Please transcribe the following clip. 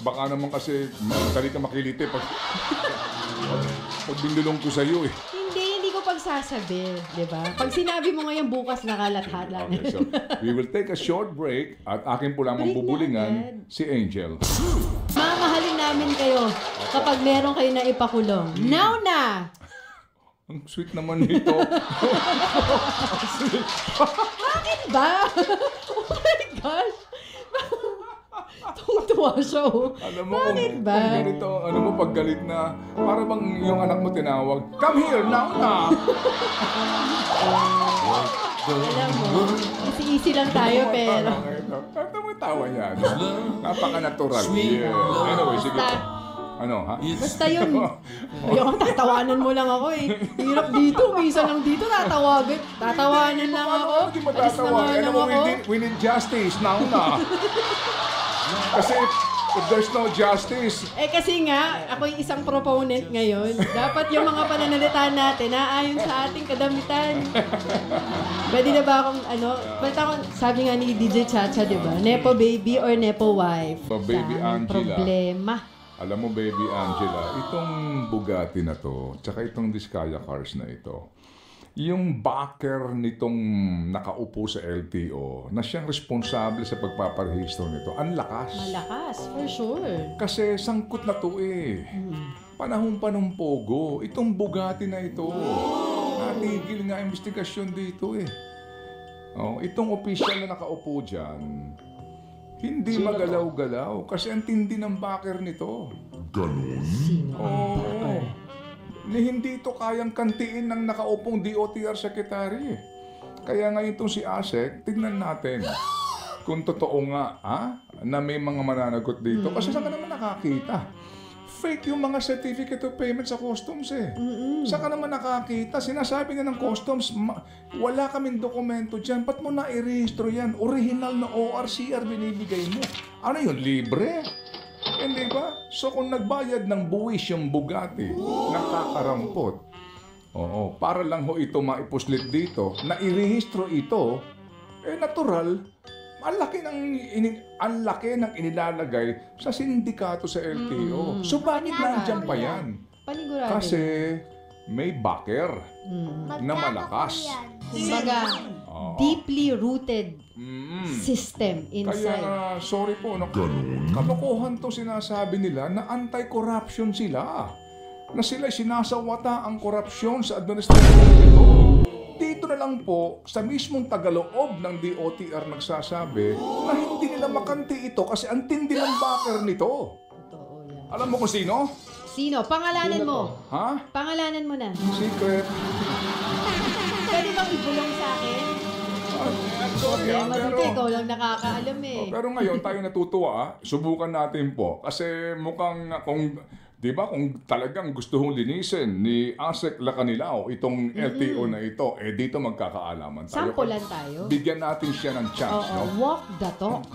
Baka naman kasi madali ka makiliti pag binulong ko sa'yo eh. Hindi ko pagsasabi, di ba? Pag sinabi mo ngayon, bukas nakalathala. Okay, so we will take a short break at akin po lamang bubulingan si Angel. Mamahalin namin kayo kapag meron kayo na ipakulong. Now na! Ang sweet naman nito. Bakit ba? Oh my gosh! Tungtuwa siya, oh. Alam mo, bakit ba? Kung ganito, pag galit na, para bang yung anak mo tinawag, come here, now na! Alam mo, easy lang tayo, pero... Ito mo tawa niya, no? Napaka-natural. Yeah. Anyway, sige. Ano, ha? Basta yun. Ayoko, tatawanan mo lang ako eh. Hirap dito, minsan lang dito, tatawanan lang ako. Hindi mo tatawa. We need justice, now na. Kasi if there's no justice... kasi nga, ako yung isang proponent ngayon. Dapat yung mga pananalita natin naayon sa ating kadamitan. Pwede na ba akong, sabi nga ni DJ Chacha, di ba? Nepo baby or nepo wife? Baby Angela. Problema. Alam mo, baby Angela, itong Bugatti na to, tsaka itong Vizcaya cars na ito, yung backer nitong nakaupo sa LTO na siyang responsable sa pagpaparehistro nito, ang lakas. Malakas, for sure. Kasi sangkot na to eh. Panahon pa ng pogo. Itong Bugatti na ito, natigil nga investigasyon dito eh. Itong official na nakaupo dyan, hindi magalaw-galaw kasi ang tindi ng backer nito. Ganun? Oo. Hindi ito kayang kantiin ng nakaupong DOTR Secretary. Kaya ngayon itong si ASEC, tignan natin kung totoo nga na may mga mananagot dito. Kasi saan ka naman nakakita? Fake yung mga certificate of payment sa customs eh. Saan ka naman nakakita? Sinasabi nga ng customs, wala kaming dokumento dyan. Ba't mo na-i-rehistro yan? Original na ORCR binibigay mo. Ano yun? Libre? Hindi ba? So kung nagbayad ng buwis yung Bugatti, nakakarampot. Para lang ho ito maipuslit dito, na irehistro ito, natural, ang laki ng inilalagay sa sindikato sa LTO. So bakit nandiyan pa yan? Panigurado. Kasi may backer na malakas. Kumbaga, deeply rooted system inside. Kaya, sorry po, kalokohan to sinasabi nila na anti-corruption sila. Na sila sinasawata ang korupsyon sa administrasyon nito. Dito na lang po, sa mismong tagaloob ng DOTR nagsasabi na hindi nila makanti ito kasi ang tindi ng backer nito. Totoo yan. Alam mo kung sino? Sino? Pangalanan mo. Ha? Pangalanan mo na. Secret. Pwede bang ibulong sa akin? Sorry, Dito, ikaw lang nakakaalam eh. Pero ngayon tayo natutuwa, subukan natin po. Kasi mukhang di ba kung talagang gusto hong linisin ni ASEC Lacanilao itong LTO na ito, dito magkakaalaman tayo. Sampulan tayo. Bigyan natin siya ng chance. Walk the talk.